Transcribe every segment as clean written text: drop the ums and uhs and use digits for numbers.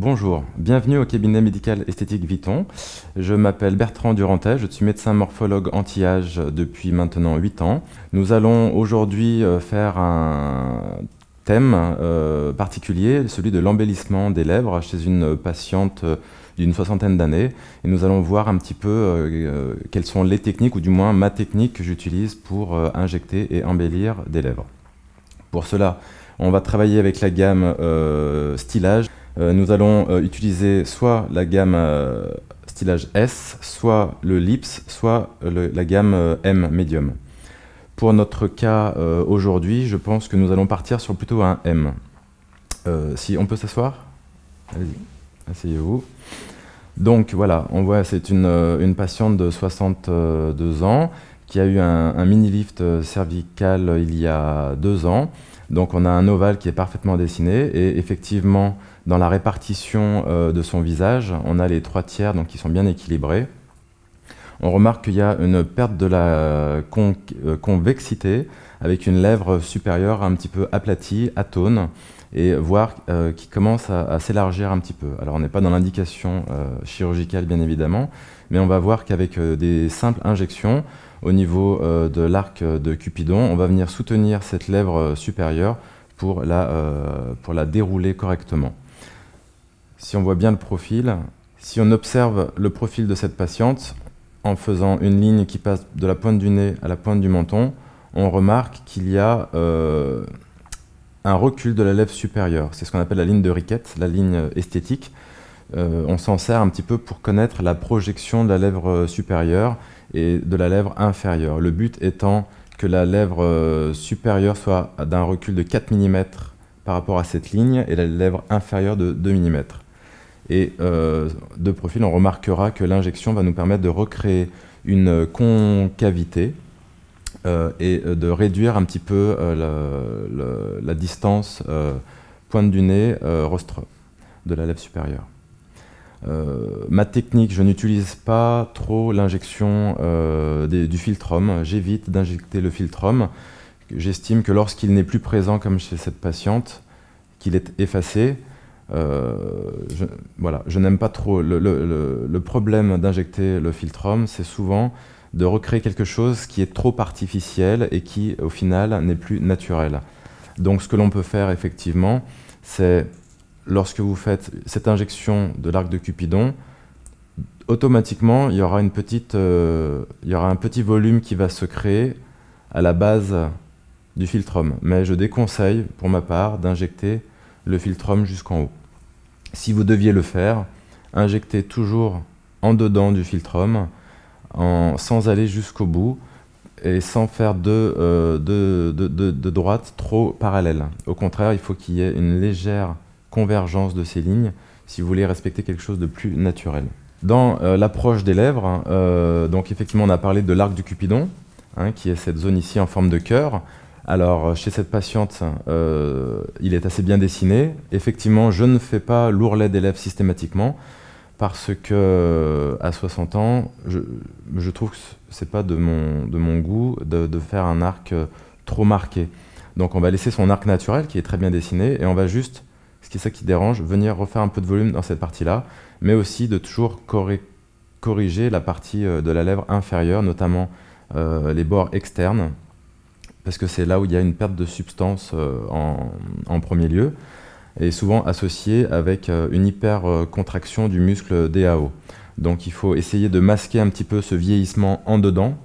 Bonjour, bienvenue au cabinet médical esthétique Vuitton. Je m'appelle Bertrand Durantet, je suis médecin morphologue anti-âge depuis maintenant 8 ans. Nous allons aujourd'hui faire un thème particulier, celui de l'embellissement des lèvres chez une patiente d'une 60aine d'années. Et nous allons voir un petit peu quelles sont les techniques, ou du moins ma technique que j'utilise pour injecter et embellir des lèvres. Pour cela, on va travailler avec la gamme stylage. Nous allons utiliser soit la gamme stylage S, soit le Lips, soit la gamme M Medium. Pour notre cas aujourd'hui, je pense que nous allons partir sur plutôt un M. Si on peut s'asseoir, allez-y, asseyez-vous. Donc voilà, on voit c'est une patiente de 62 ans qui a eu un mini-lift cervical il y a 2 ans. Donc on a un ovale qui est parfaitement dessiné et effectivement dans la répartition de son visage, on a les 3/3 donc qui sont bien équilibrés. On remarque qu'il y a une perte de la convexité avec une lèvre supérieure un petit peu aplatie, atone, et voire qui commence à s'élargir un petit peu. Alors on n'est pas dans l'indication chirurgicale bien évidemment, mais on va voir qu'avec des simples injections au niveau de l'arc de Cupidon, on va venir soutenir cette lèvre supérieure pour la dérouler correctement. Si on voit bien le profil, si on observe le profil de cette patiente, en faisant une ligne qui passe de la pointe du nez à la pointe du menton, on remarque qu'il y a un recul de la lèvre supérieure. C'est ce qu'on appelle la ligne de Rickett, la ligne esthétique. On s'en sert un petit peu pour connaître la projection de la lèvre supérieure et de la lèvre inférieure. Le but étant que la lèvre supérieure soit d'un recul de 4 mm par rapport à cette ligne et la lèvre inférieure de 2 mm. Et de profil, on remarquera que l'injection va nous permettre de recréer une concavité et de réduire un petit peu la distance pointe du nez, rostre de la lèvre supérieure. Ma technique, je n'utilise pas trop l'injection du filtrum. J'évite d'injecter le filtrum. J'estime que lorsqu'il n'est plus présent, comme chez cette patiente, qu'il est effacé, voilà, je n'aime pas trop. Le problème d'injecter le filtrum, c'est souvent de recréer quelque chose qui est trop artificiel et qui, au final, n'est plus naturel. Donc ce que l'on peut faire, effectivement, c'est, lorsque vous faites cette injection de l'arc de Cupidon, automatiquement, il y aura un petit volume qui va se créer à la base du filtrum. Mais je déconseille, pour ma part, d'injecter le filtrum jusqu'en haut. Si vous deviez le faire, injectez toujours en dedans du filtrum, sans aller jusqu'au bout et sans faire de droite trop parallèle. Au contraire, il faut qu'il y ait une légère convergence de ces lignes si vous voulez respecter quelque chose de plus naturel. Dans l'approche des lèvres, donc effectivement on a parlé de l'arc du Cupidon, qui est cette zone ici en forme de cœur. Alors chez cette patiente, il est assez bien dessiné. Effectivement, je ne fais pas l'ourlet des lèvres systématiquement parce que à 60 ans, je trouve que c'est pas de mon goût de faire un arc trop marqué. Donc on va laisser son arc naturel qui est très bien dessiné et on va juste, ce qui est ça qui dérange, venir refaire un peu de volume dans cette partie-là, mais aussi de toujours corriger la partie de la lèvre inférieure, notamment les bords externes, parce que c'est là où il y a une perte de substance en premier lieu, et souvent associée avec une hypercontraction du muscle DAO. Donc il faut essayer de masquer un petit peu ce vieillissement en dedans,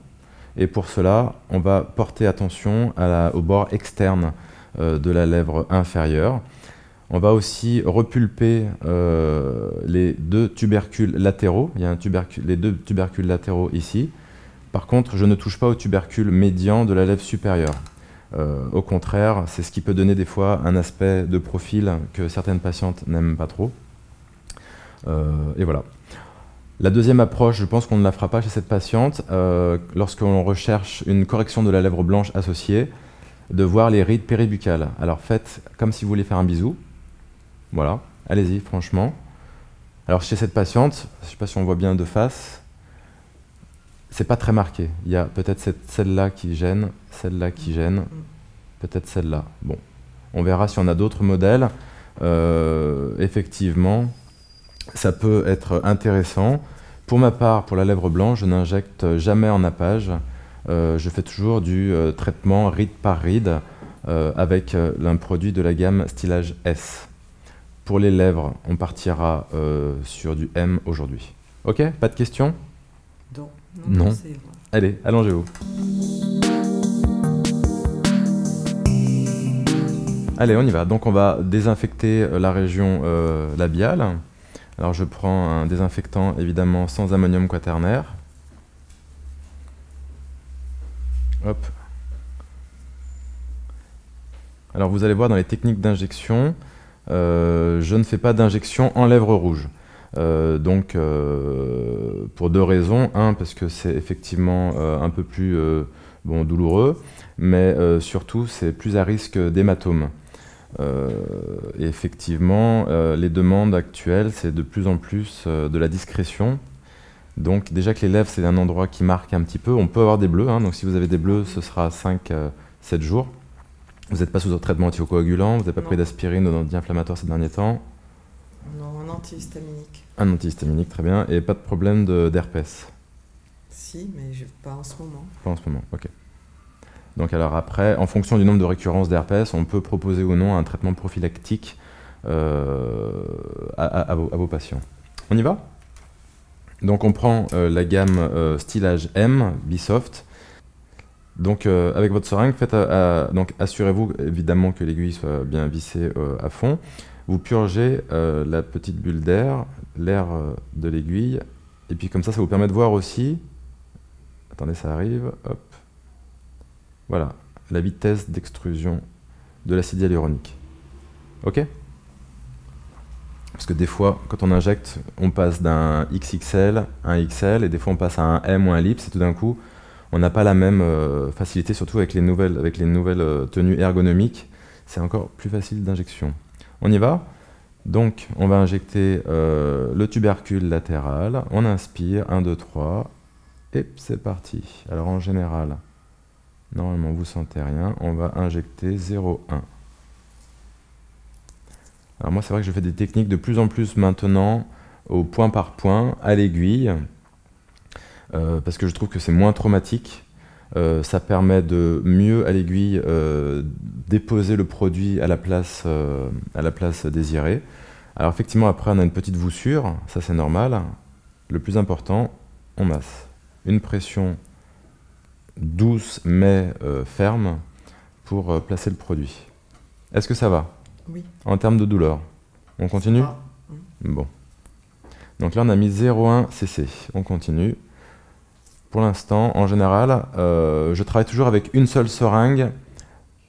et pour cela, on va porter attention au bord externe de la lèvre inférieure. On va aussi repulper les 2 tubercules latéraux. Il y a les 2 tubercules latéraux ici. Par contre, je ne touche pas au tubercule médian de la lèvre supérieure. Au contraire, c'est ce qui peut donner des fois un aspect de profil que certaines patientes n'aiment pas trop. Et voilà. La deuxième approche, je pense qu'on ne la fera pas chez cette patiente, lorsqu'on recherche une correction de la lèvre blanche associée, de voir les rides péribuccales. Alors faites comme si vous vouliez faire un bisou. Voilà, allez-y, franchement. Alors chez cette patiente, je ne sais pas si on voit bien de face, c'est pas très marqué. Il y a peut-être celle-là qui gêne, peut-être celle-là. Bon, on verra si on a d'autres modèles. Effectivement, ça peut être intéressant. Pour ma part, pour la lèvre blanche, je n'injecte jamais en nappage. Je fais toujours du traitement ride par ride avec un produit de la gamme Stylage S. Pour les lèvres, on partira sur du M aujourd'hui. Ok, pas de questions? Non. Allez, allongez-vous. Allez, on y va. Donc on va désinfecter la région labiale. Alors je prends un désinfectant évidemment sans ammonium quaternaire. Hop. Alors vous allez voir dans les techniques d'injection, je ne fais pas d'injection en lèvres rouges. Pour deux raisons. Un, parce que c'est effectivement un peu plus douloureux, mais surtout c'est plus à risque d'hématome. Et effectivement, les demandes actuelles, c'est de plus en plus de la discrétion. Donc déjà que les lèvres, c'est un endroit qui marque un petit peu. On peut avoir des bleus, hein, donc si vous avez des bleus, ce sera 5-7 jours. Vous n'êtes pas sous traitement anticoagulant, vous n'avez pas pris d'aspirine ou d'anti-inflammatoire ces derniers temps? Non, un antihistaminique. Un antihistaminique, très bien. Et pas de problème d'herpès? Si, mais pas en ce moment. Pas en ce moment, ok. Donc alors après, en fonction du nombre de récurrences d'herpès, on peut proposer ou non un traitement prophylactique à vos patients. On y va? Donc on prend la gamme Stylage M, Bisoft. Donc avec votre seringue, donc assurez-vous évidemment que l'aiguille soit bien vissée à fond. Vous purgez la petite bulle d'air, l'air de l'aiguille, et puis comme ça vous permet de voir aussi, attendez ça arrive, hop, voilà, la vitesse d'extrusion de l'acide hyaluronique. Ok? Parce que des fois, quand on injecte, on passe d'un XXL à un XL, et des fois on passe à un M ou un Lips, et tout d'un coup, on n'a pas la même facilité, surtout avec les nouvelles tenues ergonomiques, c'est encore plus facile d'injection. On y va? Donc, on va injecter le tubercule latéral, on inspire, 1, 2, 3, et c'est parti. Alors en général, normalement vous sentez rien, on va injecter 0, 1. Alors moi c'est vrai que je fais des techniques de plus en plus maintenant au point par point, à l'aiguille, parce que je trouve que c'est moins traumatique. Ça permet de mieux à l'aiguille déposer le produit à la place désirée. Alors effectivement après on a une petite voussure, ça c'est normal. Le plus important, on masse. Une pression douce mais ferme pour placer le produit. Est-ce que ça va? Oui. En termes de douleur, on continue? Bon. Donc là on a mis 0,1 cc, on continue. Pour l'instant, en général, je travaille toujours avec une seule seringue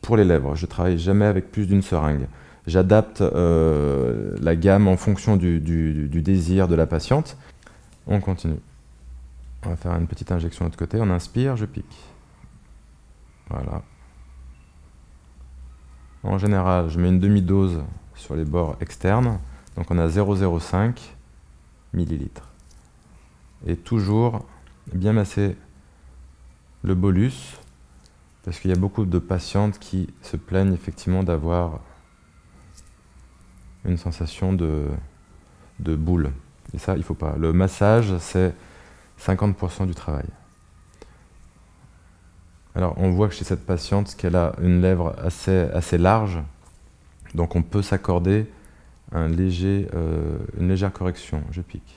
pour les lèvres. Je ne travaille jamais avec plus d'une seringue. J'adapte la gamme en fonction du désir de la patiente. On continue. On va faire une petite injection de l'autre côté. On inspire, je pique. Voilà. En général, je mets une demi-dose sur les bords externes. Donc on a 0,05 ml. Et toujours bien masser le bolus, parce qu'il y a beaucoup de patientes qui se plaignent effectivement d'avoir une sensation de boule. Et ça, il ne faut pas. Le massage, c'est 50% du travail. Alors, on voit que chez cette patiente qu'elle a une lèvre assez large, donc on peut s'accorder une légère correction. Je pique.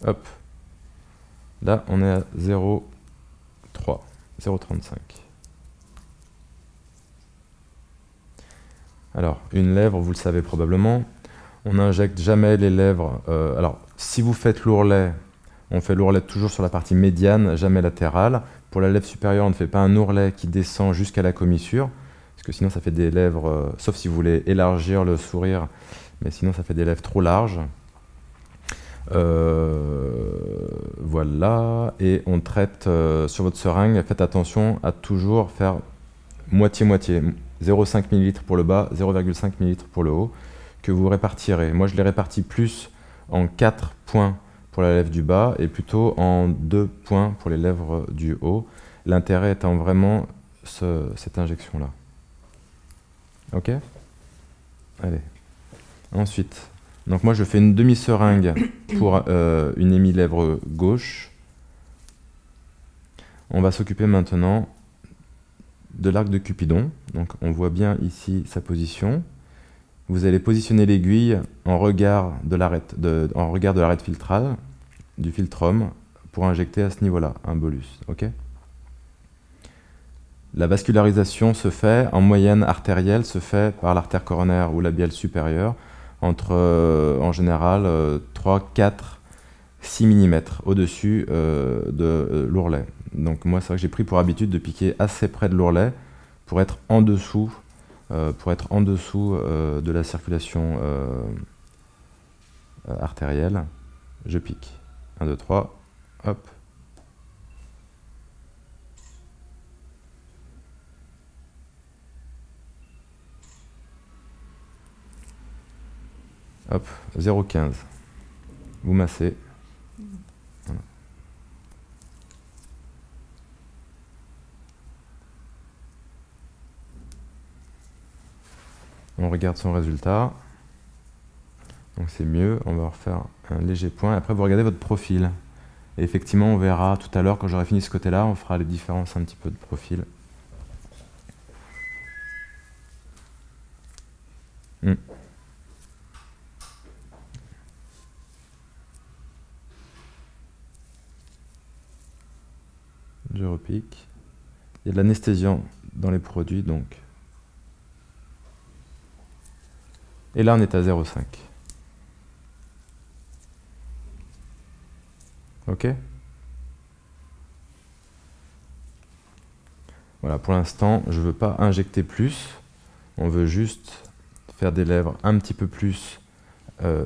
Hop. Là, on est à 0,3, 0,35. Alors, une lèvre, vous le savez probablement, on n'injecte jamais les lèvres. Alors, si vous faites l'ourlet, on fait l'ourlet toujours sur la partie médiane, jamais latérale. Pour la lèvre supérieure, on ne fait pas un ourlet qui descend jusqu'à la commissure, parce que sinon ça fait des lèvres, sauf si vous voulez élargir le sourire, mais sinon ça fait des lèvres trop larges. Voilà, et on traite sur votre seringue, faites attention à toujours faire moitié-moitié, 0,5 ml pour le bas, 0,5 ml pour le haut, que vous répartirez. Moi je les répartis plus en 4 points pour la lèvre du bas et plutôt en 2 points pour les lèvres du haut, l'intérêt étant vraiment cette injection-là. Ok? Allez. Ensuite, donc moi je fais une demi-seringue pour une hémi-lèvre gauche. On va s'occuper maintenant de l'arc de Cupidon. Donc on voit bien ici sa position. Vous allez positionner l'aiguille en regard de l'arête filtrale, du filtrum, pour injecter à ce niveau-là, un bolus. Ok ? La vascularisation se fait, en moyenne artérielle, se fait par l'artère coronaire ou labiale supérieure, entre, en général, 3, 4, 6 mm au-dessus de l'ourlet. Donc moi, c'est vrai que j'ai pris pour habitude de piquer assez près de l'ourlet pour être en dessous, de la circulation artérielle. Je pique. 1, 2, 3, hop. Hop, 0,15. Vous massez. Voilà. On regarde son résultat. Donc c'est mieux. On va refaire un léger point. Après, vous regardez votre profil. Et effectivement, on verra tout à l'heure, quand j'aurai fini ce côté-là, on fera les différences un petit peu de profil. Je repique. Il y a de l'anesthésiant dans les produits, donc. Et là, on est à 0,5. Ok ? Voilà, pour l'instant, je ne veux pas injecter plus. On veut juste faire des lèvres un petit peu plus.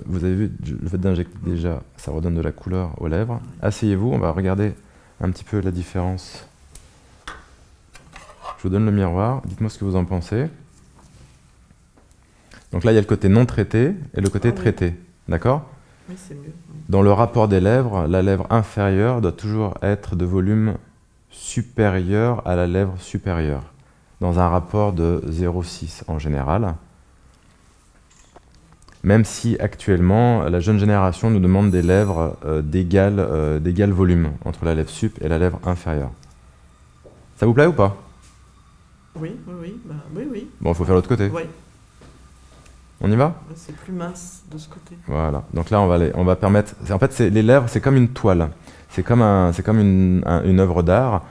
Vous avez vu, le fait d'injecter déjà, ça redonne de la couleur aux lèvres. Asseyez-vous, on va regarder un petit peu la différence. Je vous donne le miroir, dites-moi ce que vous en pensez. Donc là, il y a le côté non traité et le côté traité. D'accord ? Oui, c'est mieux. Dans le rapport des lèvres, la lèvre inférieure doit toujours être de volume supérieur à la lèvre supérieure, dans un rapport de 0,6 en général. Même si actuellement, la jeune génération nous demande des lèvres d'égal volume entre la lèvre sup et la lèvre inférieure. Ça vous plaît ou pas ? Oui. Oui. Bon, il faut faire l'autre côté. Oui. On y va ? C'est plus mince de ce côté. Voilà. Donc là, on va permettre... En fait, les lèvres, c'est comme une toile. C'est comme une œuvre d'art.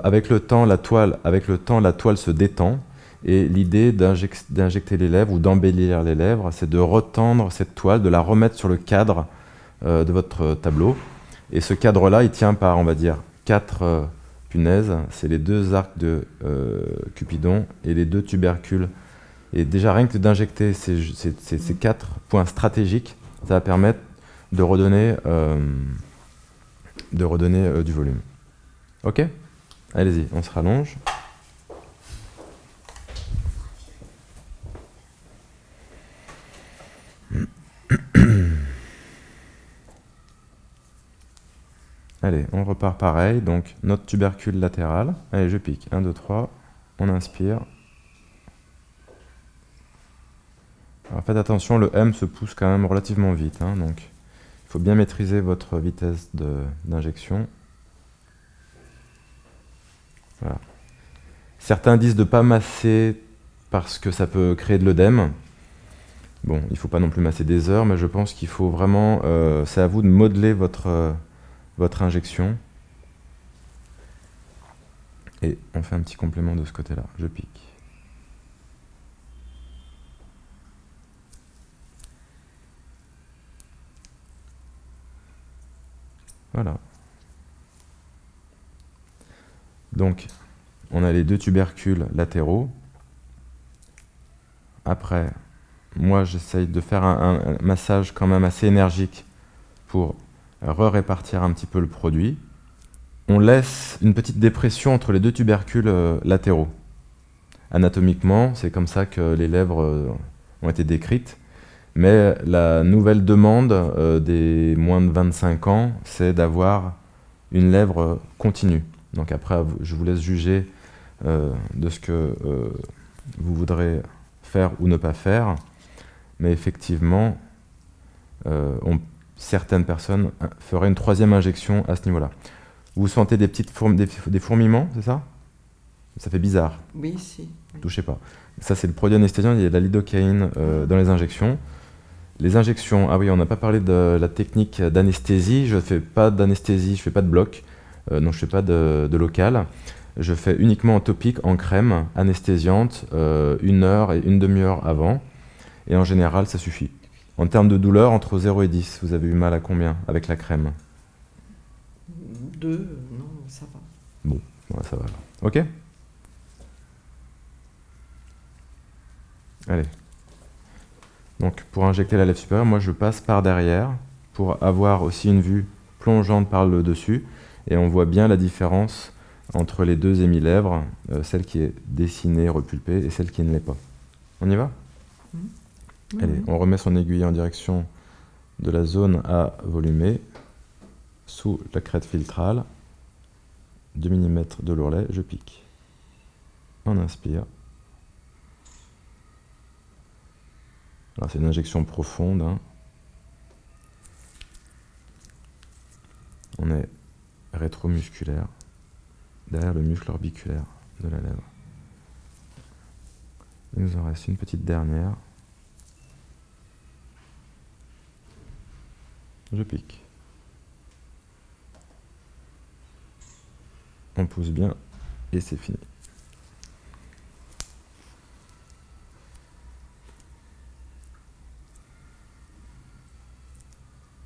Avec le temps, la toile se détend. Et l'idée d'injecter les lèvres ou d'embellir les lèvres, c'est de retendre cette toile, de la remettre sur le cadre de votre tableau. Et ce cadre-là, il tient par, on va dire, 4 punaises. C'est les 2 arcs de Cupidon et les 2 tubercules. Et déjà, rien que d'injecter ces 4 points stratégiques, ça va permettre de redonner du volume. Ok ? Allez-y, on se rallonge. Allez, on repart pareil. Donc, notre tubercule latéral. Allez, je pique. 1, 2, 3. On inspire. Alors, faites attention, le M se pousse quand même relativement vite. Donc, il faut bien maîtriser votre vitesse d'injection. Voilà. Certains disent de ne pas masser parce que ça peut créer de l'œdème. Bon, il ne faut pas non plus masser des heures, mais je pense qu'il faut vraiment... c'est à vous de modeler votre injection. Et on fait un petit complément de ce côté-là. Je pique. Voilà. Donc, on a les 2 tubercules latéraux. Après, moi, j'essaye de faire un massage quand même assez énergique pour répartir un petit peu le produit. On laisse une petite dépression entre les 2 tubercules latéraux. Anatomiquement, c'est comme ça que les lèvres ont été décrites. Mais la nouvelle demande des moins de 25 ans, c'est d'avoir une lèvre continue. Donc après, je vous laisse juger de ce que vous voudrez faire ou ne pas faire. mais effectivement, certaines personnes feraient une troisième injection à ce niveau-là. Vous sentez des petites des fourmillements, c'est ça? Ça fait bizarre. Oui, si. Touchez pas. Ça, c'est le produit anesthésiant, il y a de la lidocaïne dans les injections. Les injections, ah oui, on n'a pas parlé de la technique d'anesthésie. Je ne fais pas d'anesthésie, je ne fais pas de bloc, donc je ne fais pas de local. Je fais uniquement en topique, en crème anesthésiante, 1 heure et 1/2 heure avant. Et en général, ça suffit. En termes de douleur, entre 0 et 10, vous avez eu mal à combien avec la crème? 2, non, ça va. Bon, voilà, ça va alors. Ok? Allez. Donc pour injecter la lèvre supérieure, moi je passe par derrière pour avoir aussi une vue plongeante par le dessus. Et on voit bien la différence entre les deux hémilèvres, celle qui est dessinée, repulpée, et celle qui ne l'est pas. On y va? Allez, on remet son aiguille en direction de la zone à volumer, sous la crête filtrale, 2 mm de l'ourlet, je pique. On inspire. Alors c'est une injection profonde. Hein. On est rétromusculaire, derrière le muscle orbiculaire de la lèvre. Il nous en reste une petite dernière. Je pique. On pousse bien et c'est fini.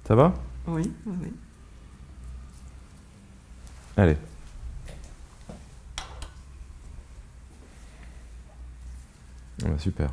Ça va? Oui, oui, oui. Allez. Ah bah super.